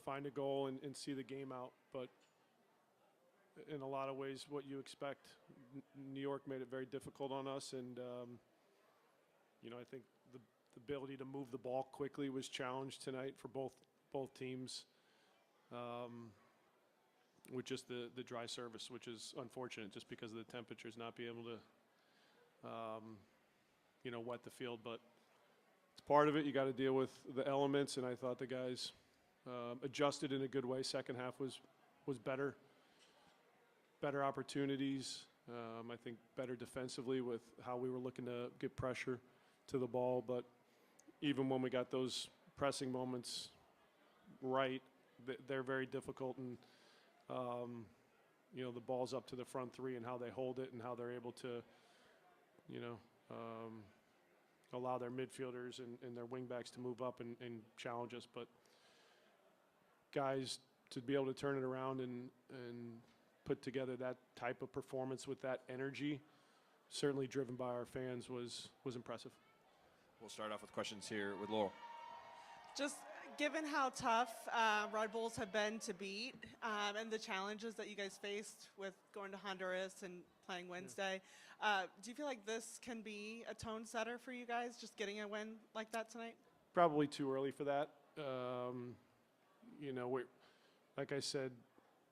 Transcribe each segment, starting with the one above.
find a goal and see the game out. But in a lot of ways, what you expect, New York made it very difficult on us, and I think the ability to move the ball quickly was challenged tonight for both teams. With just the dry service, which is unfortunate just because of the temperatures, not be able to, wet the field. But it's part of it. You got to deal with the elements, and I thought the guys adjusted in a good way. Second half was better opportunities. I think better defensively with how we were looking to get pressure to the ball. But even when we got those pressing moments right, they're very difficult. And the ball's up to the front three and how they hold it and how they're able to, allow their midfielders and their wingbacks to move up and challenge us. But guys, to be able to turn it around and put together that type of performance with that energy, certainly driven by our fans, was impressive. We'll start off with questions here with Laurel. Just given how tough Red Bulls have been to beat and the challenges that you guys faced with going to Honduras and playing Wednesday, do you feel like this can be a tone setter for you guys, just getting a win like that tonight? Probably too early for that. Like I said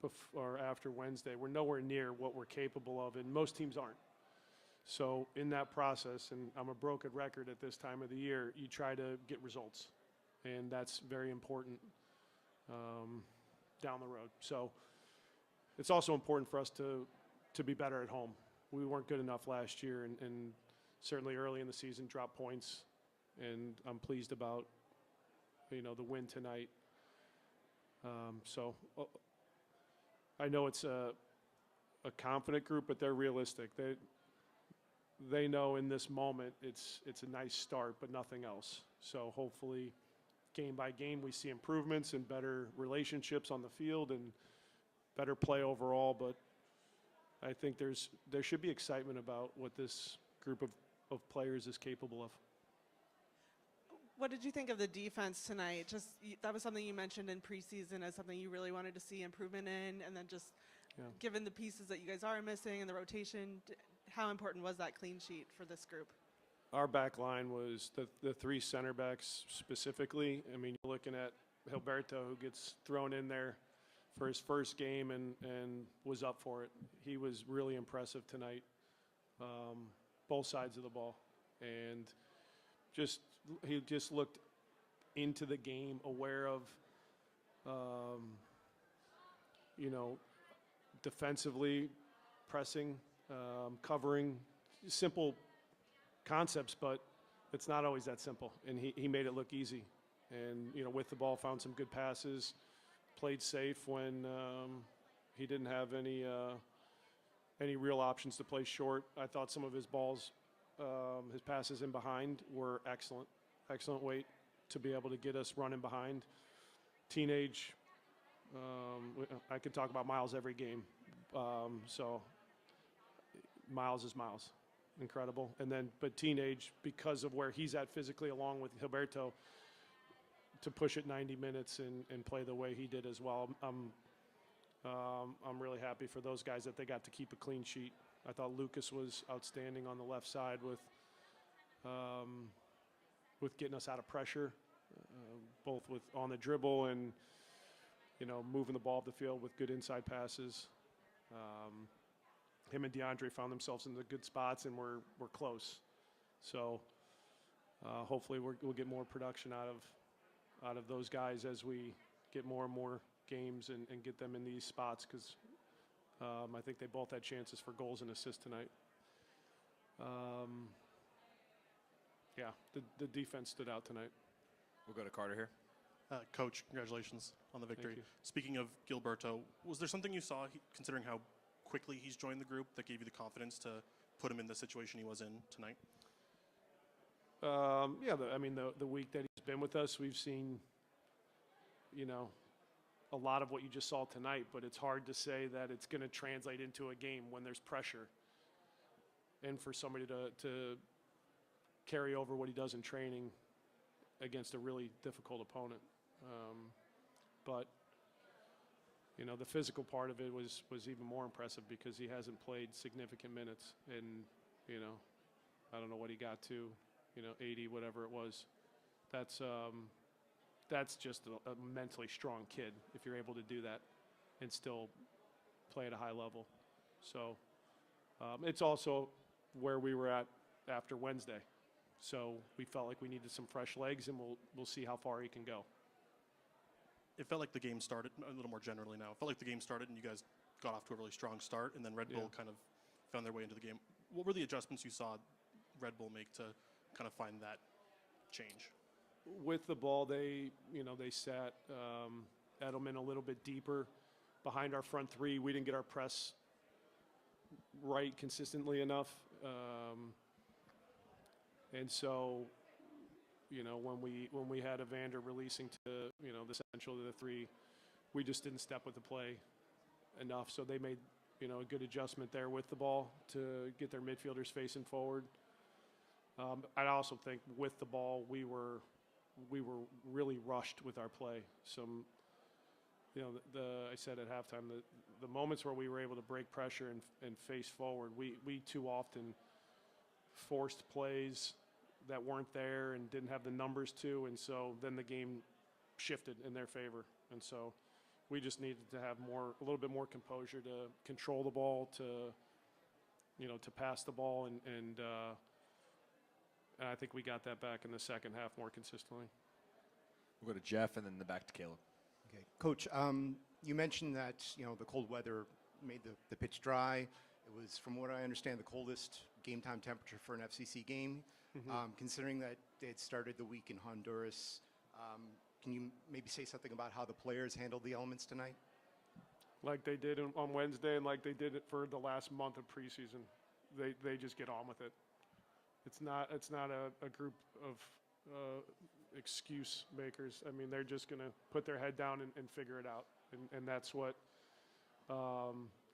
before, after Wednesday, we're nowhere near what we're capable of, and most teams aren't. So in that process, and I'm a broken record at this time of the year, you try to get results. And that's very important down the road. So it's also important for us to be better at home. We weren't good enough last year, and certainly early in the season dropped points. And I'm pleased about, the win tonight. So I know it's a confident group, but they're realistic. They know in this moment it's a nice start, but nothing else. So hopefully, game by game, we see improvements and better relationships on the field and better play overall. But I think there should be excitement about what this group of players is capable of. What did you think of the defense tonight? That was something you mentioned in preseason as something you really wanted to see improvement in, and then given the pieces that you guys are missing and the rotation, how important was that clean sheet for this group? Our back line was the three center backs specifically. I mean, you're looking at Gilberto, who gets thrown in there for his first game and was up for it. He was really impressive tonight, both sides of the ball. And he just looked into the game, aware of, defensively, pressing, covering, simple concepts, but it's not always that simple. And he made it look easy. And, with the ball, found some good passes, played safe when he didn't have any real options to play short. I thought some of his balls, his passes in behind were excellent. Excellent weight to be able to get us running behind. Teenage, I could talk about Miles every game. So Miles is Miles. Incredible. But Teenage, because of where he's at physically, along with Gilberto, to push it 90 minutes and play the way he did as well. I'm really happy for those guys that they got to keep a clean sheet. I thought Lucas was outstanding on the left side with getting us out of pressure, both with on the dribble and moving the ball up the field with good inside passes. Him and DeAndre found themselves in the good spots, and we're close. So hopefully we'll get more production out of those guys as we get more and more games and get them in these spots, because I think they both had chances for goals and assists tonight. The defense stood out tonight. We'll go to Carter here. Coach, congratulations on the victory. Thank you. Speaking of Gilberto, was there something you saw, considering how quickly he's joined the group, that gave you the confidence to put him in the situation he was in tonight? The week that he's been with us, we've seen, a lot of what you just saw tonight, but it's hard to say that it's going to translate into a game when there's pressure. And for somebody to carry over what he does in training against a really difficult opponent. But you know, the physical part of it was even more impressive because he hasn't played significant minutes, and you know, I don't know what he got to, you know, 80, whatever it was. That's just a mentally strong kid if you're able to do that and still play at a high level. So it's also where we were at after Wednesday. So we felt like we needed some fresh legs, and we'll see how far he can go. It felt like the game started, a little more generally now, it felt like the game started and you guys got off to a really strong start, and then Red Bull kind of found their way into the game. What were the adjustments you saw Red Bull make to kind of find that change? With the ball, they sat Edelman a little bit deeper behind our front three. We didn't get our press right consistently enough. And so, you know, when we had Evander releasing to, you know, the central to the three, we just didn't step with the play enough. So they made, you know, a good adjustment there with the ball to get their midfielders facing forward. I also think with the ball, we were really rushed with our play. Some, you know, I said at halftime, the moments where we were able to break pressure and face forward, we too often forced plays that weren't there and didn't have the numbers to, and so then the game shifted in their favor. And so we just needed to have a little bit more composure to control the ball, to, you know, to pass the ball, and I think we got that back in the second half more consistently. We'll go to Jeff and then back to Caleb. Okay, Coach, you mentioned that, you know, the cold weather made the pitch dry. It was, from what I understand, the coldest game time temperature for an FCC game. Considering that it started the week in Honduras, can you maybe say something about how the players handled the elements tonight? Like they did on Wednesday, and like they did it for the last month of preseason. They just get on with it. It's not a group of excuse makers. I mean, they're just going to put their head down and figure it out. And that's what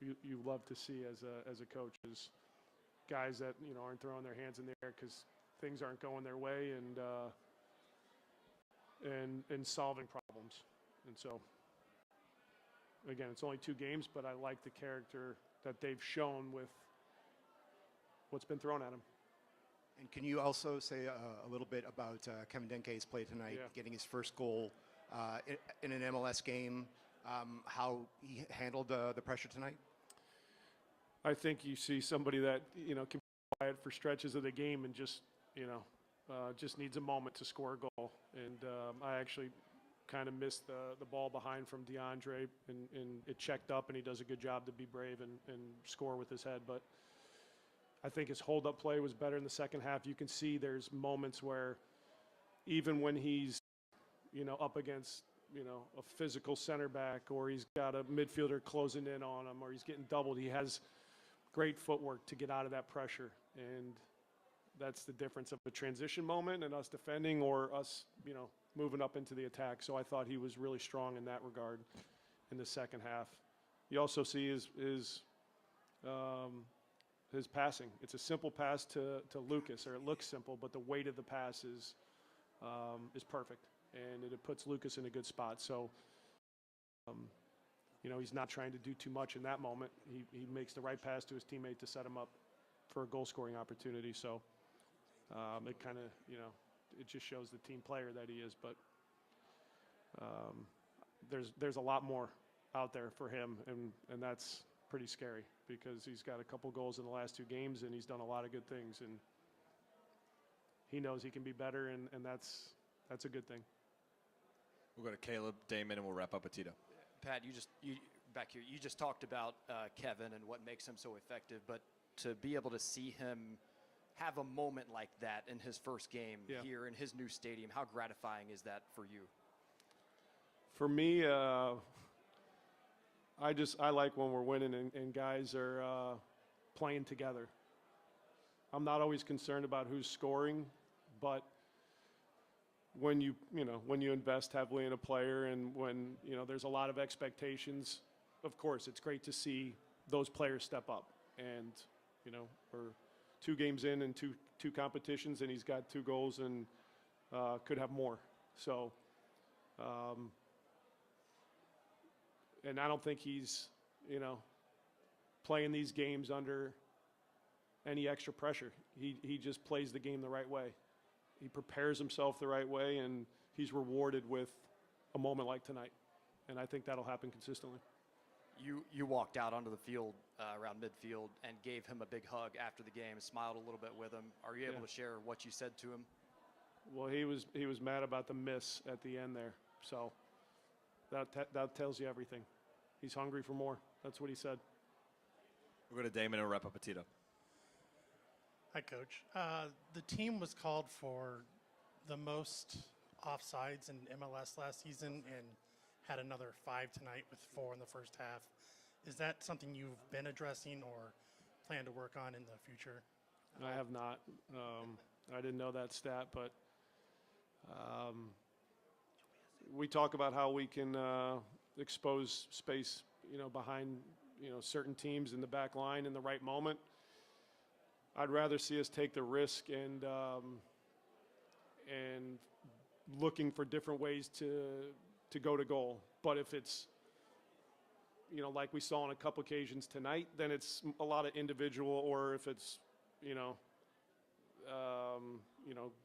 you love to see as a coach, is guys that, you know, aren't throwing their hands in the air because things aren't going their way, and solving problems. And so, again, it's only 2 games, but I like the character that they've shown with what's been thrown at them. And can you also say a little bit about Kevin Denke's play tonight, getting his first goal in an MLS game, how he handled the pressure tonight? I think you see somebody that, you know, can be quiet for stretches of the game and just, you know, just needs a moment to score a goal. And I actually kind of missed the ball behind from DeAndre, and it checked up, and he does a good job to be brave and score with his head. But I think his hold-up play was better in the second half. You can see there's moments where even when he's, you know, up against, you know, a physical center back, or he's got a midfielder closing in on him, or he's getting doubled, he has great footwork to get out of that pressure. And that's the difference of a transition moment and us defending, or us, you know, moving up into the attack. So I thought he was really strong in that regard in the second half. You also see his passing. It's a simple pass to Lucas, or it looks simple, but the weight of the pass is perfect, and it puts Lucas in a good spot. So, you know, he's not trying to do too much in that moment. He makes the right pass to his teammate to set him up for a goal-scoring opportunity. So it kind of, you know, it just shows the team player that he is. But there's a lot more out there for him, and that's pretty scary, because he's got a couple goals in the last 2 games, and he's done a lot of good things, and he knows he can be better, and that's a good thing. We'll go to Caleb, Damon, and we'll wrap up with Tito. Pat, you back here, you just talked about Kevin and what makes him so effective, but to be able to see him have a moment like that in his first game here in his new stadium, how gratifying is that for you? For me, I like when we're winning and guys are playing together. I'm not always concerned about who's scoring, but when you invest heavily in a player, and when, you know, there's a lot of expectations, of course it's great to see those players step up. And, you know, we're 2 games in and two competitions, and he's got 2 goals, and could have more. So, and I don't think he's, playing these games under any extra pressure. He just plays the game the right way. He prepares himself the right way, and he's rewarded with a moment like tonight. And I think that'll happen consistently. You walked out onto the field around midfield and gave him a big hug after the game, smiled a little bit with him. Are you able to share what you said to him? Well, he was mad about the miss at the end there. So that tells you everything. He's hungry for more. That's what he said. We'll go to Damon and we'll wrap up with Tito. Hi, Coach. The team was called for the most offsides in MLS last season and had another 5 tonight with 4 in the first half. Is that something you've been addressing or plan to work on in the future? I have not. I didn't know that stat, but we talk about how we can expose space, behind, certain teams in the back line in the right moment. I'd rather see us take the risk and looking for different ways to go to goal. But if it's, like we saw on a couple occasions tonight, then it's a lot of individual, or if it's,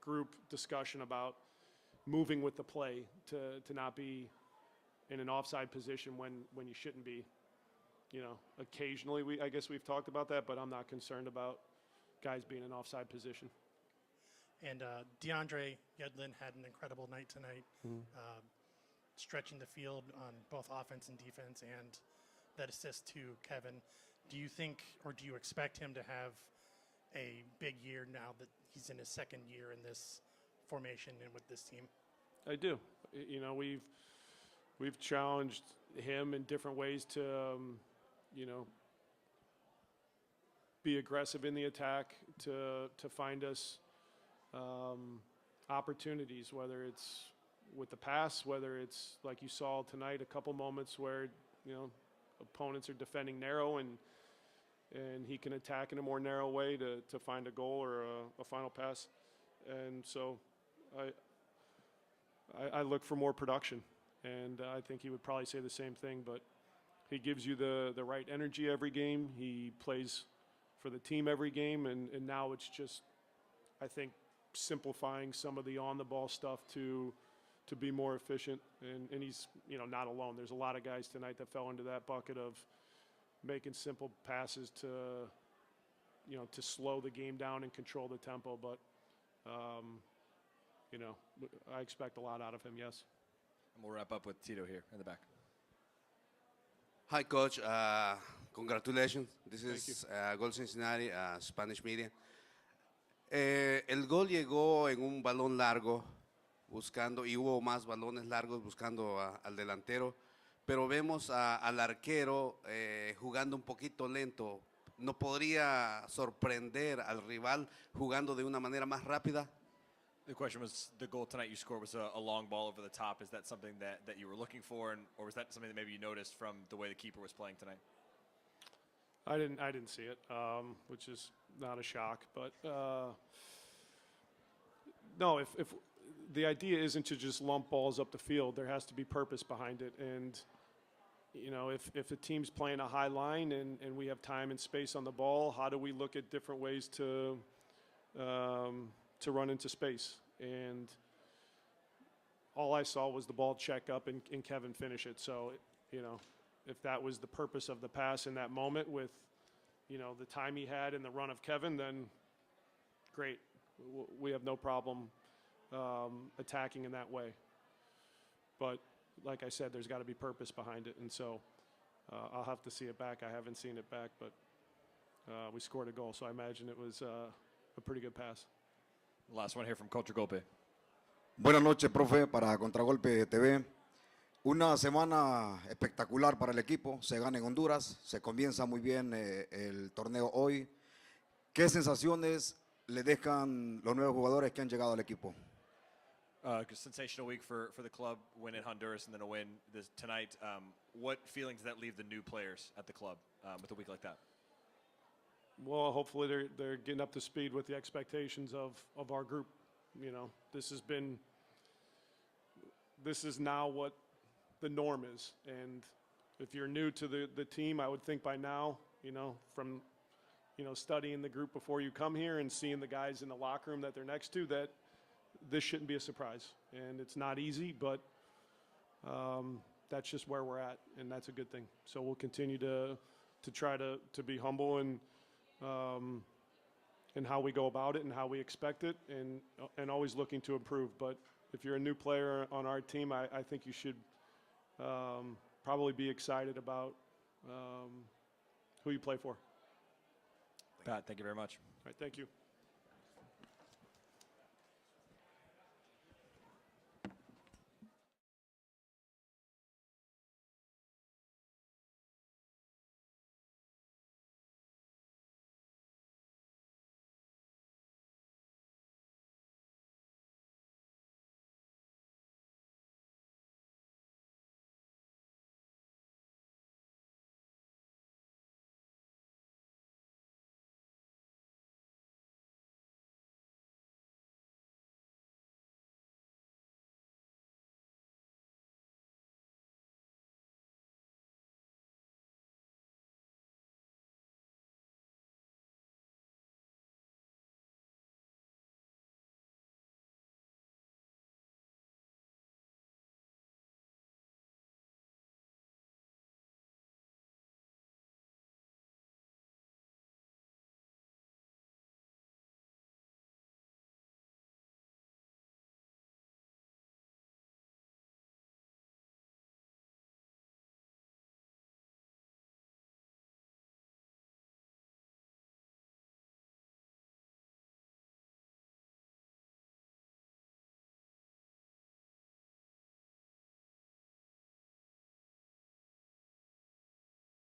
group discussion about moving with the play to not be in an offside position when you shouldn't be. Occasionally I guess we've talked about that, but I'm not concerned about guys being in offside position. And DeAndre Yedlin had an incredible night tonight, stretching the field on both offense and defense, and that assist to Kevin. Do you think, or do you expect him to have a big year now that he's in his second year in this formation and with this team? I do. We've challenged him in different ways to, be aggressive in the attack, to find us opportunities, whether it's with the pass, whether it's like you saw tonight, a couple moments where, opponents are defending narrow and he can attack in a more narrow way to find a goal or a final pass. And so I look for more production, and I think he would probably say the same thing, but he gives you the right energy every game. He plays for the team every game, and now it's just, I think, simplifying some of the on-the-ball stuff to be more efficient, and he's, not alone. There's a lot of guys tonight that fell into that bucket of making simple passes to slow the game down and control the tempo, but I expect a lot out of him, yes. And we'll wrap up with Tito here in the back. Hi, Coach. Congratulations. This Thank is Gol Cincinnati, Spanish media. El gol llegó en un balón largo, buscando, y hubo más balones largos buscando al delantero, pero vemos al arquero jugando un poquito lento. ¿No podría sorprender al rival jugando de una manera más rápida? The question was, the goal tonight you scored was a long ball over the top. Is that something that you were looking for, or was that something that maybe you noticed from the way the keeper was playing tonight? I didn't see it, which is not a shock. But no, if the idea isn't to just lump balls up the field, there has to be purpose behind it. And if the team's playing a high line and we have time and space on the ball, how do we look at different ways to run into space? And all I saw was the ball check up and Kevin finish it. So if that was the purpose of the pass in that moment with, the time he had in the run of Kevin, then great. We have no problem attacking in that way. But like I said, there's got to be purpose behind it. And so I'll have to see it back. I haven't seen it back, but we scored a goal. So I imagine it was a pretty good pass. Last one here from Culture Golpe. Buenas noches, profe, para Contragolpe TV. Una semana espectacular para el equipo, se gana en Honduras, se comienza muy bien el torneo hoy. ¿Qué sensaciones le dejan los nuevos jugadores que han llegado al equipo? Sensational week for the club, win in Honduras and then a win tonight. What feelings does that leave the new players at the club with a week like that? Well, hopefully they're getting up to speed with the expectations of our group. You know, this is now what the norm is. And if you're new to the team, I would think by now, you know, from, you know, studying the group before you come here and seeing the guys in the locker room that they're next to, that this shouldn't be a surprise. And it's not easy, but that's just where we're at, and that's a good thing. So we'll continue to try to be humble and how we go about it and how we expect it, and always looking to improve. But if you're a new player on our team, I think you should probably be excited about who you play for. Pat, thank you very much. All right, thank you.